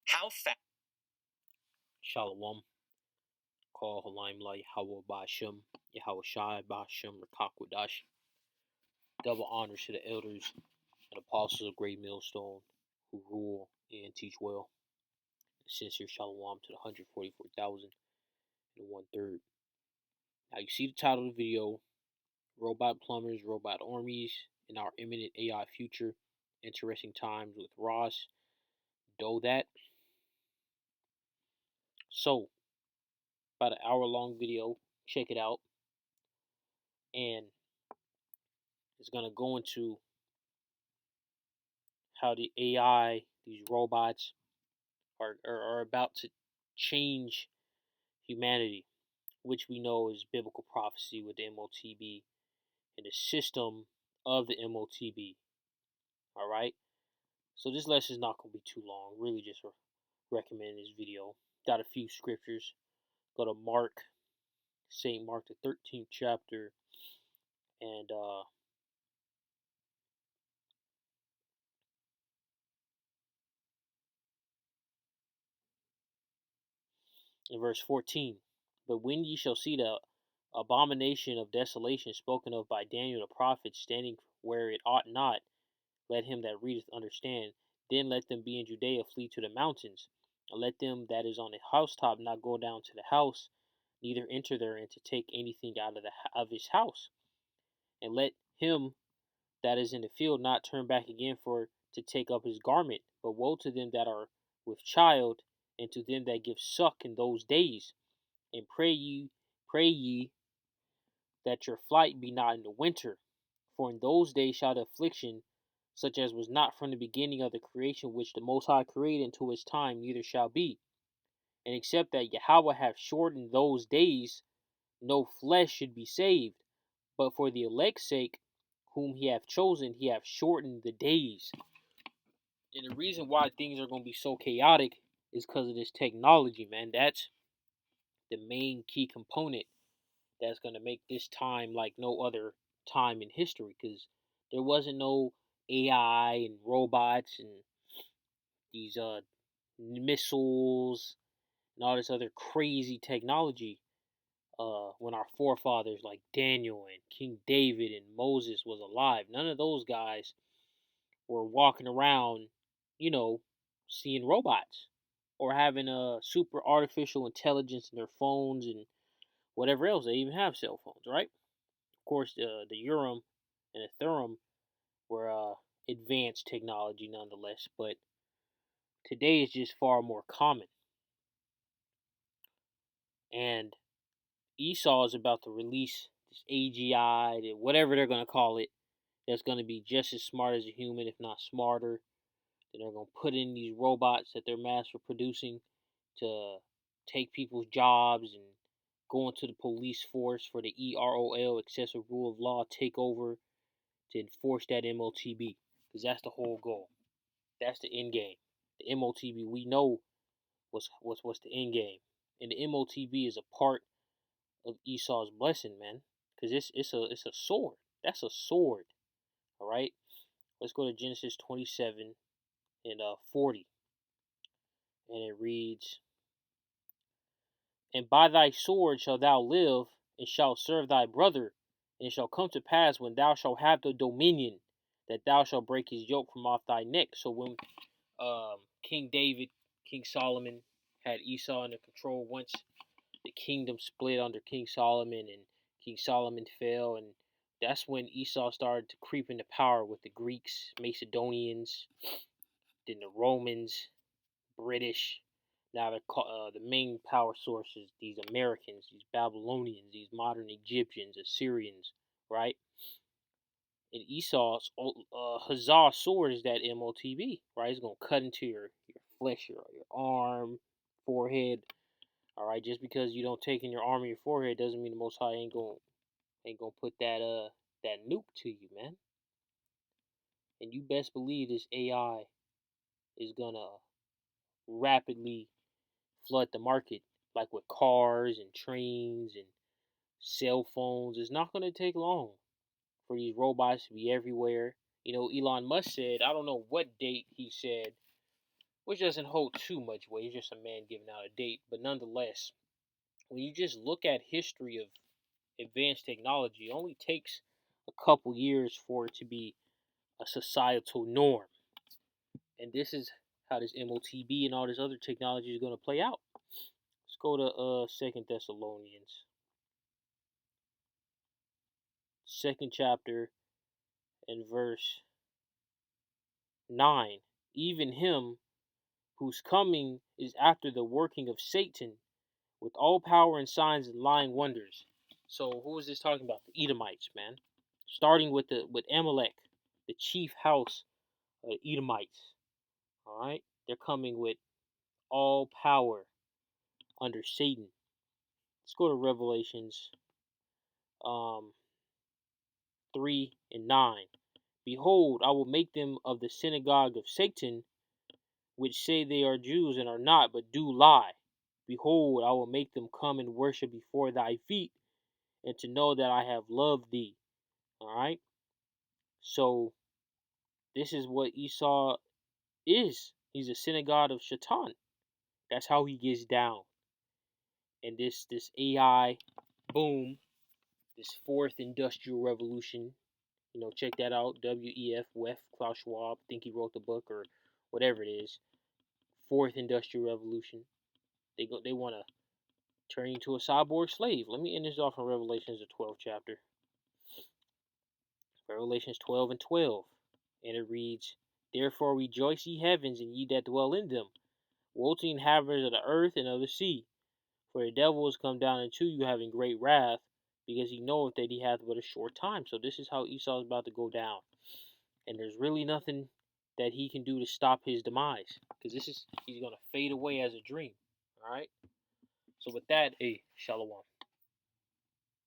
How fast? Shalom. Call Halimlai Hawa Bashim, Yahweh Shai Bashim, Rakakwadash. Double honors to the elders and apostles of Great Millstone who rule and teach well. Sincere Shalom to the 144,001 Now you see the title of the video, Robot Plumbers, Robot Armies, in our imminent AI future. Interesting times with Ross. Do that. So, about an hour-long video. Check it out. And it's going to go into how the AI, these robots, are about to change humanity, which we know is biblical prophecy with the MOTB and the system of the MOTB. All right? So this lesson is not going to be too long. Really just recommend this video. Got a few scriptures. Go to Mark, St. Mark, the 13th chapter, and in verse 14. But when ye shall see the abomination of desolation spoken of by Daniel the prophet standing where it ought not, let him that readeth understand. Then let them be in Judea flee to the mountains, and let them that is on the housetop not go down to the house, neither enter therein to take anything out of his house. And let him that is in the field not turn back again for to take up his garment. But woe to them that are with child, and to them that give suck in those days. And pray ye that your flight be not in the winter. For in those days shall the affliction, such as was not from the beginning of the creation which the Most High created unto his time, neither shall be. And except that Yahweh have shortened those days, no flesh should be saved. But for the elect's sake, whom he hath chosen, he hath shortened the days. And the reason why things are going to be so chaotic is because of this technology, man. That's the main key component that's going to make this time like no other time in history, because there wasn't no AI and robots and these missiles and all this other crazy technology when our forefathers like Daniel and King David and Moses was alive. None of those guys were walking around, seeing robots or having a super artificial intelligence in their phones and whatever else. They even have cell phones, right? Of course, the Urim and the Thummim were advanced technology nonetheless, but today is just far more common. And Esau is about to release this AGI, whatever they're going to call it, that's going to be just as smart as a human, if not smarter. Then they're going to put in these robots that they're mass producing to take people's jobs and go into the police force for the EROL, excessive rule of law, takeover, to enforce that MOTB. Because that's the whole goal. That's the end game. The MOTB, we know what's the end game. And the MOTB is a part of Esau's blessing, man. Because it's a sword. That's a sword. All right. Let's go to Genesis 27 and 40, and it reads, "And by thy sword shalt thou live, and shalt serve thy brother. And it shall come to pass, when thou shalt have the dominion, that thou shalt break his yoke from off thy neck." So when King David, King Solomon had Esau under control, once the kingdom split under King Solomon, and King Solomon fell, and that's when Esau started to creep into power with the Greeks, Macedonians, then the Romans, British. Now the main power sources, these Americans, these Babylonians, these modern Egyptians, Assyrians, right? And Esau's Huzzah sword is that MOTB, right? It's gonna cut into your flesh, your arm, forehead. All right, just because you don't take in your arm and your forehead doesn't mean the Most High ain't gonna put that nuke to you, man. And you best believe this AI is gonna rapidly flood the market, like with cars and trains and cell phones. It's not gonna take long for these robots to be everywhere. Elon Musk said, I don't know what date he said, which doesn't hold too much weight. It's just a man giving out a date. But nonetheless, when you just look at history of advanced technology, it only takes a couple years for it to be a societal norm. And this is how this MOTB and all this other technology is going to play out. Let's go to Second Thessalonians, second chapter, and verse 9. Even him whose coming is after the working of Satan with all power and signs and lying wonders. So who is this talking about? The Edomites, man. Starting with Amalek, the chief house of the Edomites. All right, they're coming with all power under Satan. Let's go to Revelations um, 3 and 9. Behold, I will make them of the synagogue of Satan, which say they are Jews and are not, but do lie. Behold, I will make them come and worship before thy feet, and to know that I have loved thee. All right? So, this is what Esau is. He's a synagogue of Shaitan. That's how he gets down. And this AI boom, this fourth industrial revolution, check that out. WEF, Klaus Schwab. Think he wrote the book or whatever it is. Fourth industrial revolution. They want to turn you into a cyborg slave. Let me end this off in Revelations, the 12th chapter. Revelations 12 and 12. And it reads, Therefore rejoice ye heavens, and ye that dwell in them. Woe to the inhabitants of the earth and of the sea. For the devil is come down unto you having great wrath, because he knoweth that he hath but a short time. So this is how Esau is about to go down. And there's really nothing that he can do to stop his demise. Because he's going to fade away as a dream. Alright? So with that, hey, shalom.